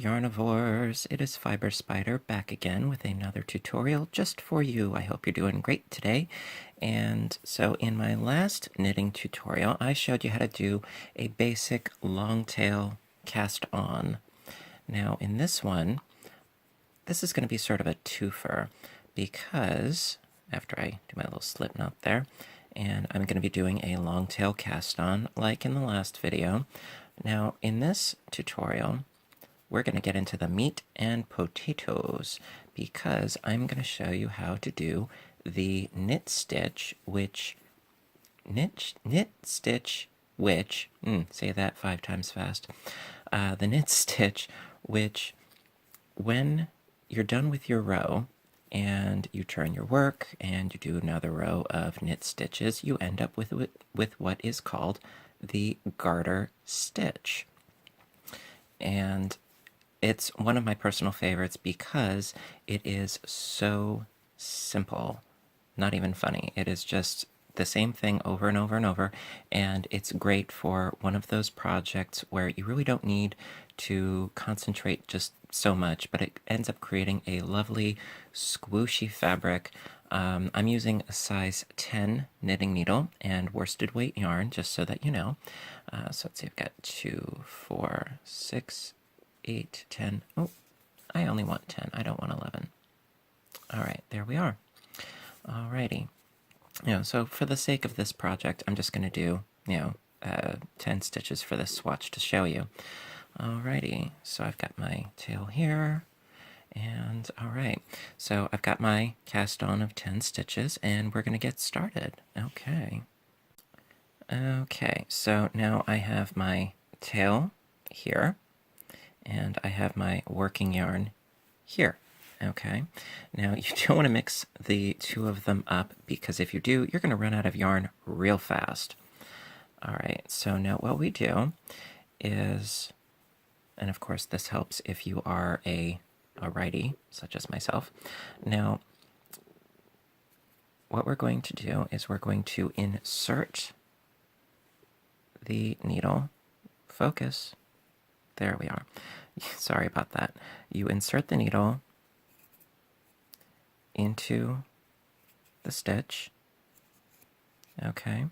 Yarnivores, it is Fiber Spider back again with another tutorial just for you. I hope you're doing great today. And so in my last knitting tutorial, I showed you how to do a basic long tail cast on. Now in this one, this is going to be sort of a twofer because after I do my little slip knot there, and I'm going to be doing a long tail cast on like in the last video. Now in this tutorial, we're going to get into the meat and potatoes because I'm going to show you how to do the knit stitch, which say that 5 times fast. The knit stitch, which when you're done with your row and you turn your work and you do another row of knit stitches, you end up with what is called the garter stitch. And it's one of my personal favorites because it is so simple, not even funny. It is just the same thing over and over and over, and it's great for one of those projects where you really don't need to concentrate just so much, but it ends up creating a lovely squishy fabric. I'm using a size 10 knitting needle and worsted weight yarn, just so that you know. So let's see, I've got 2, 4, 6, 8, 10. Oh, I only want 10. I don't want 11. All right, there we are. Alrighty. So for the sake of this project, I'm just going to do, 10 stitches for this swatch to show you. Alrighty, so I've got my tail here, and alright, so I've got my cast on of 10 stitches, and we're going to get started. Okay, so now I have my tail here, and I have my working yarn here. Okay, now you don't want to mix the two of them up because if you do, you're going to run out of yarn real fast. All right, so now what we do is, and of course this helps if you are a righty, such as myself. Now, what we're going to do is we're going to insert the needle. Focus. There we are. Sorry about that. You insert the needle into the stitch, okay,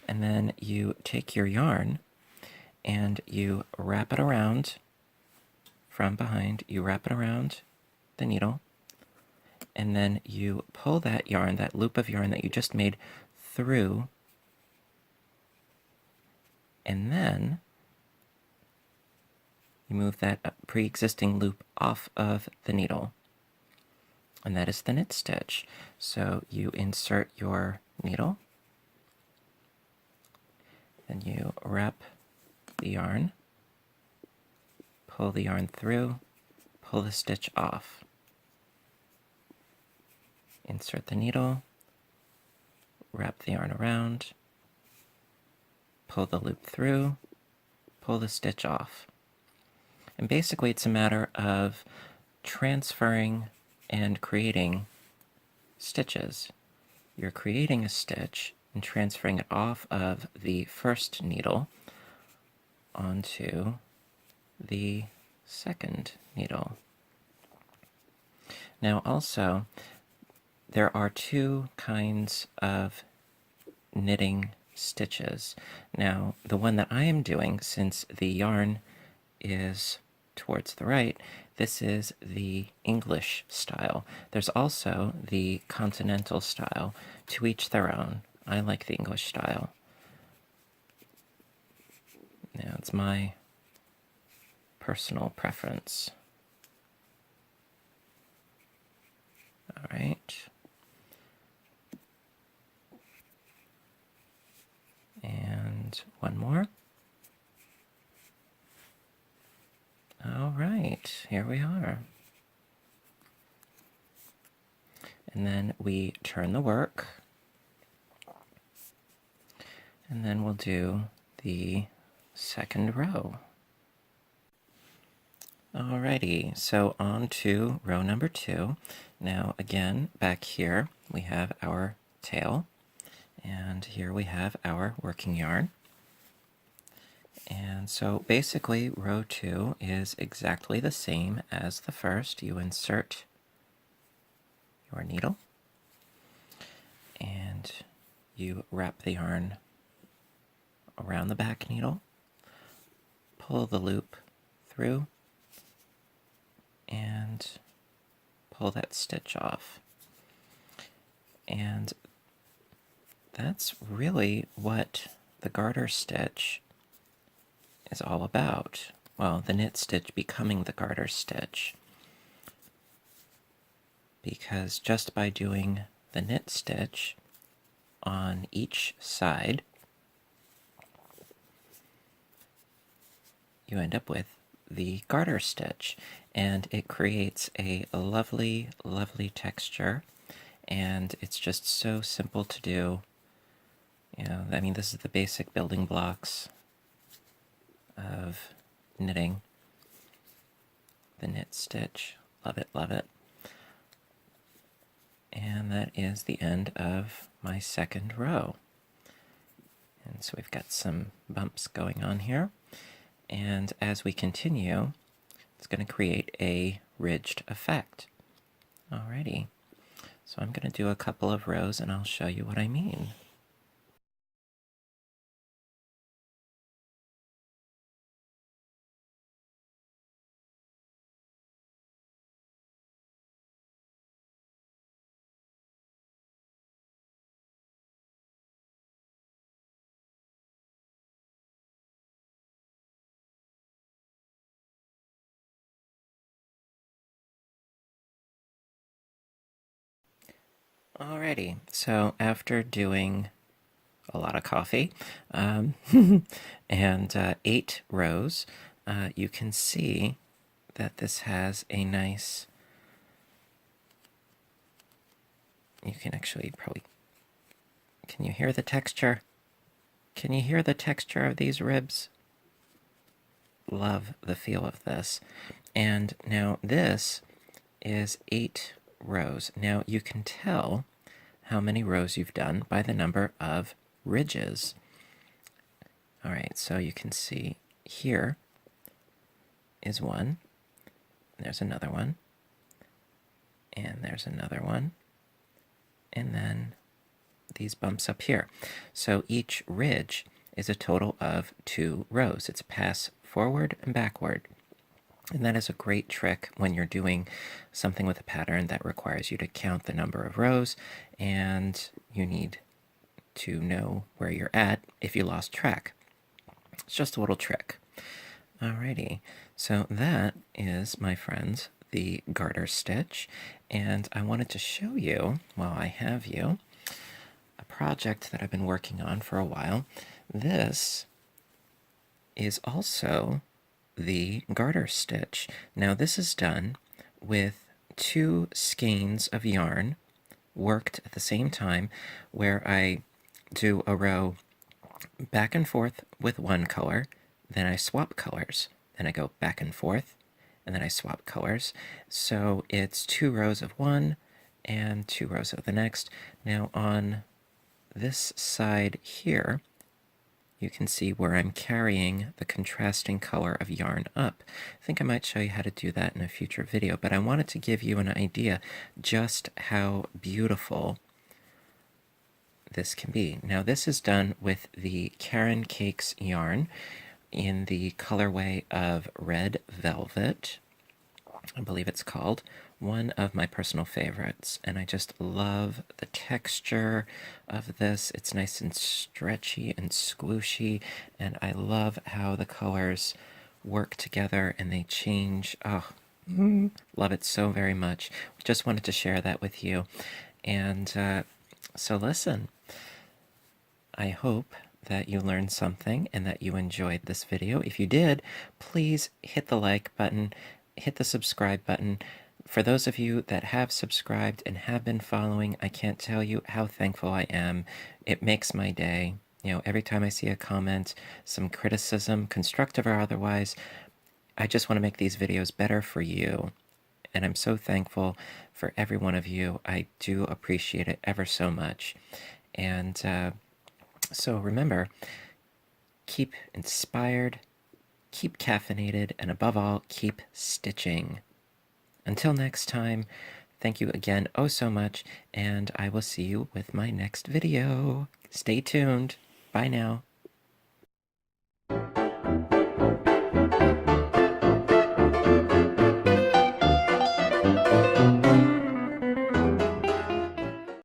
and then you take your yarn and you wrap it around from behind. You wrap it around the needle, and then you pull that yarn, that loop of yarn that you just made, through, and then you move that pre-existing loop off of the needle. And that is the knit stitch. So you insert your needle, and you wrap the yarn, pull the yarn through, pull the stitch off. Insert the needle, wrap the yarn around, pull the loop through, pull the stitch off. And basically it's a matter of transferring and creating stitches. You're creating a stitch and transferring it off of the first needle onto the second needle. Now also, there are two kinds of knitting stitches. Now, the one that I am doing, since the yarn is towards the right, this is the English style. There's also the continental style. To each their own. I like the English style. Now, it's my personal preference. All right. And one more. All right, here we are. And then we turn the work. And then we'll do the second row. Alrighty, so on to row number 2. Now again, back here we have our tail, and here we have our working yarn. And so basically row 2 is exactly the same as the first. You insert your needle and you wrap the yarn around the back needle, pull the loop through, and pull that stitch off. And that's really what the garter stitch is all about. Well, the knit stitch becoming the garter stitch. Because just by doing the knit stitch on each side, you end up with the garter stitch, and it creates a lovely, lovely texture, and it's just so simple to do. You know, I mean, this is the basic building blocks of knitting. The knit stitch. Love it, love it. And that is the end of my second row. And so we've got some bumps going on here. And as we continue, it's going to create a ridged effect. Alrighty. So I'm going to do a couple of rows and I'll show you what I mean. Alrighty, so after doing a lot of coffee and 8 rows, you can see that this has a nice, you can actually probably, can you hear the texture? Can you hear the texture of these ribs? Love the feel of this. And now this is 8 rows. Now you can tell how many rows you've done by the number of ridges. All right, so you can see here is one, there's another one, and there's another one, and then these bumps up here. So each ridge is a total of 2 rows. It's a pass forward and backward. And that is a great trick when you're doing something with a pattern that requires you to count the number of rows, and you need to know where you're at if you lost track. It's just a little trick. Alrighty, so that is, my friends, the garter stitch, and I wanted to show you, while I have you, a project that I've been working on for a while. This is also the garter stitch. Now this is done with 2 skeins of yarn worked at the same time, where I do a row back and forth with one color, then I swap colors, then I go back and forth, and then I swap colors. So it's 2 rows of one and 2 rows of the next. Now on this side here, you can see where I'm carrying the contrasting color of yarn up. I think I might show you how to do that in a future video, but I wanted to give you an idea just how beautiful this can be. Now this is done with the Karen Cakes yarn in the colorway of Red Velvet, I believe it's called. One of my personal favorites, and I just love the texture of this. It's nice and stretchy and squishy, and I love how the colors work together and they change. Oh, love it so very much. Just wanted to share that with you. And so listen, I hope that you learned something and that you enjoyed this video. If you did, please hit the like button, hit the subscribe button. For those of you that have subscribed and have been following, I can't tell you how thankful I am. It makes my day. You know, every time I see a comment, some criticism, constructive or otherwise, I just want to make these videos better for you. And I'm so thankful for every one of you. I do appreciate it ever so much. And so remember, keep inspired, keep caffeinated, and above all, keep stitching. Until next time, thank you again oh so much, and I will see you with my next video. Stay tuned. Bye now.